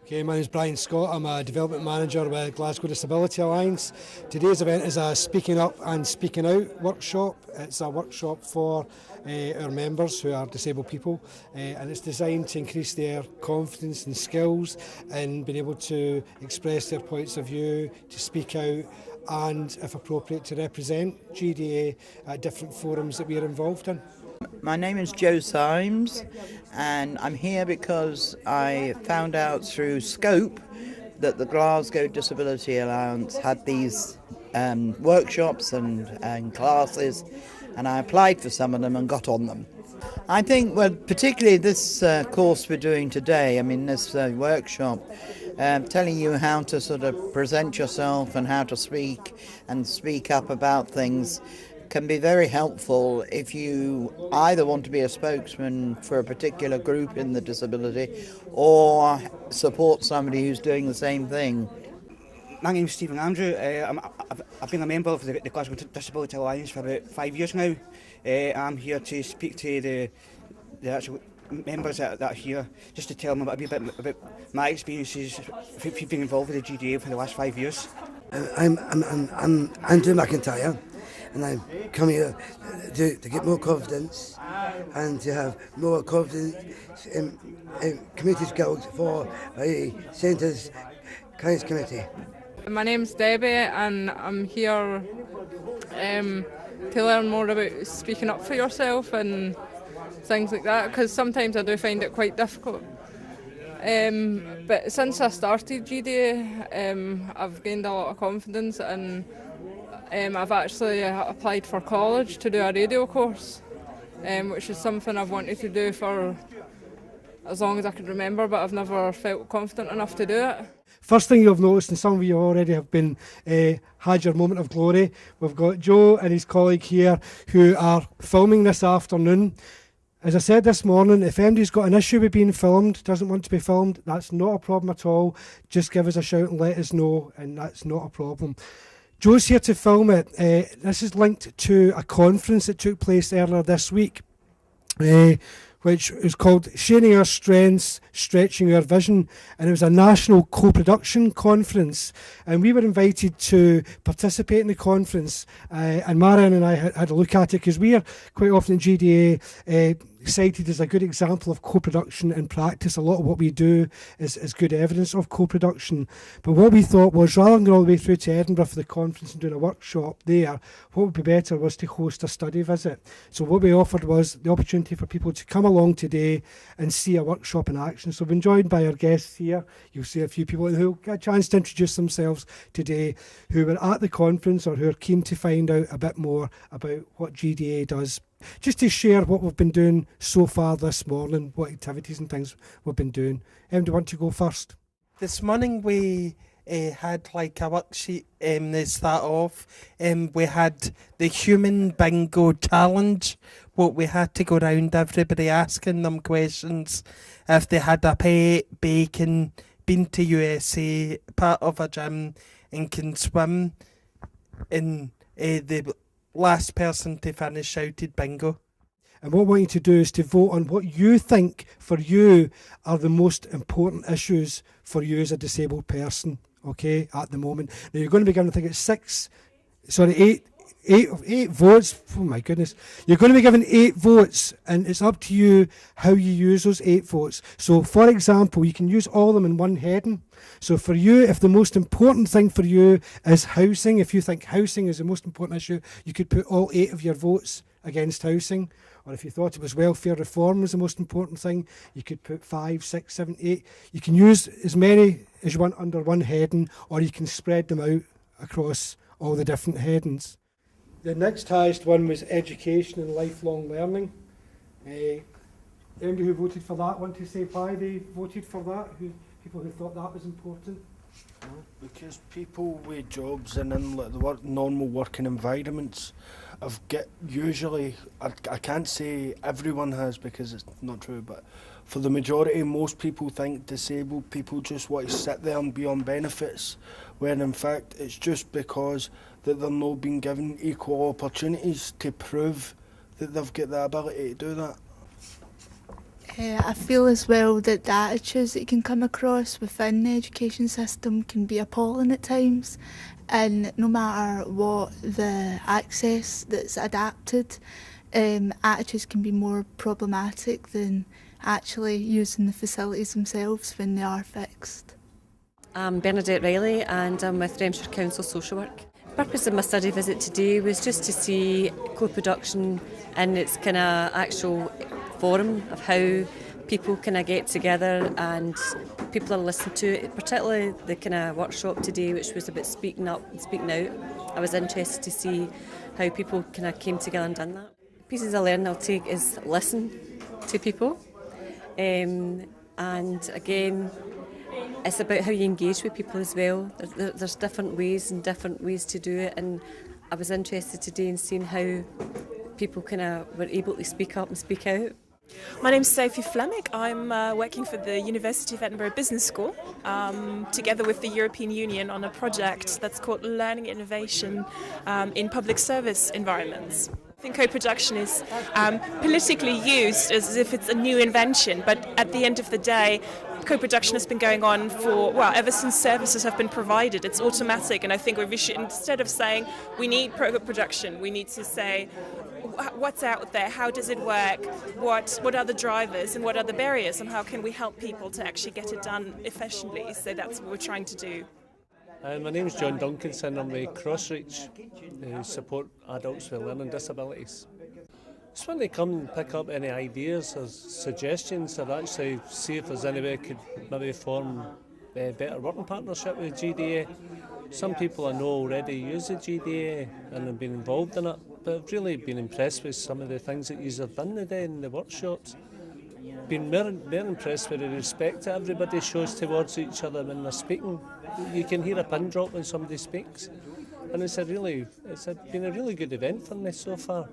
Okay, my name is Brian Scott. I'm a development manager with Glasgow Disability Alliance. Today's event is a Speaking Up and Speaking Out workshop. It's a workshop for our members who are disabled people, and it's designed to increase their confidence and skills in being able to express their points of view, to speak out, and if appropriate to represent GDA at different forums that we are involved in. My name is Jo Symes, and I'm here because I found out through Scope that the Glasgow Disability Alliance had these workshops and classes, and I applied for some of them and got on them. I think, well, particularly this course we're doing today, this workshop, telling you how to sort of present yourself and how to speak and speak up about things can be very helpful if you either want to be a spokesman for a particular group in the disability or support somebody who's doing the same thing. My name's Stephen Andrew. I've been a member of the Glasgow Disability Alliance for about 5 years now. I'm here to speak to the actual members that are here, just to tell them a bit about my experiences being involved with the GDA for the last 5 years. I'm Andrew McIntyre, and I've come here to get more confidence and to have more confidence in community skills for a Centres Kindness Committee. My name's Debbie, and I'm here to learn more about speaking up for yourself and things like that, because sometimes I do find it quite difficult. But since I started GDA, I've gained a lot of confidence, and I've actually applied for college to do a radio course, which is something I've wanted to do for as long as I can remember, but I've never felt confident enough to do it. First thing you've noticed, and some of you already have been had your moment of glory, we've got Joe and his colleague here who are filming this afternoon. As I said this morning, if anybody's got an issue with being filmed, doesn't want to be filmed, that's not a problem at all. Just give us a shout and let us know, and that's not a problem. Joe's here to film it. This is linked to a conference that took place earlier this week, which is called Sharing Our Strengths, Stretching Our Vision, and it was a national co-production conference, and we were invited to participate in the conference, and Marion and I had a look at it, because we are quite often in GDA cited as a good example of co-production in practice. A lot of what we do is good evidence of co-production. But what we thought was, rather than going all the way through to Edinburgh for the conference and doing a workshop there, what would be better was to host a study visit. So what we offered was the opportunity for people to come along today and see a workshop in action. So we've been joined by our guests here. You'll see a few people who will get a chance to introduce themselves today, who were at the conference or who are keen to find out a bit more about what GDA does. Just to share what we've been doing so far this morning, what activities and things we've been doing. Do you want to go first? This morning we had like a worksheet to start off. We had the human bingo challenge. What we had to go around everybody asking them questions if they had a pet, bacon, been to USA, part of a gym, and can swim. And the last person to finish shouted bingo. And what we want you to do is to vote on what you think for you are the most important issues for you as a disabled person, okay, at the moment. Now you're going to be given, I think it's eight votes. Oh my goodness. You're going to be given 8 votes, and it's up to you how you use those 8 votes. So for example, you can use all of them in one heading. So for you, if the most important thing for you is housing, if you think housing is the most important issue, you could put all 8 of your votes against housing. Or if you thought it was welfare reform was the most important thing, you could put 5, 6, 7, 8. You can use as many as you want under one heading, or you can spread them out across all the different headings. The next highest one was education and lifelong learning. Anybody who voted for that want to say why they voted for that? People who thought that was important? Because people with jobs and in the normal working environments have usually, I can't say everyone has because it's not true, but for the majority, most people think disabled people just want to sit there and be on benefits, when in fact it's just because that they're not being given equal opportunities to prove that they've got the ability to do that. I feel as well that the attitudes that you can come across within the education system can be appalling at times, and no matter what the access that's adapted, attitudes can be more problematic than actually using the facilities themselves when they are fixed. I'm Bernadette Riley and I'm with Renfrewshire Council Social Work. The purpose of my study visit today was just to see co-production in its kind of actual forum of how people kind of get together and people are listened to, particularly the kind of workshop today which was about speaking up and speaking out. I was interested to see how people kind of came together and done that. Pieces I learned I'll take is listen to people, and again it's about how you engage with people as well. There's different ways to do it, and I was interested today in seeing how people kind of were able to speak up and speak out. My name's Sophie Flemick. I'm working for the University of Edinburgh Business School together with the European Union on a project that's called Learning Innovation in Public Service Environments. I think co-production is politically used as if it's a new invention, but at the end of the day, co-production has been going on for, ever since services have been provided. It's automatic, and I think we should, instead of saying we need co-production, we need to say what's out there, how does it work, what are the drivers and what are the barriers, and how can we help people to actually get it done efficiently. So that's what we're trying to do. My name is John Duncanson. I'm with Crossreach, who support adults with learning disabilities. Just want to come and pick up any ideas or suggestions, or actually see if there's any way I could maybe form a better working partnership with GDA. Some people I know already use the GDA and have been involved in it, but I've really been impressed with some of the things that you have done today in the workshops. Been very impressed with the respect that everybody shows towards each other when they're speaking. You can hear a pin drop when somebody speaks, and it's been a really good event for me so far.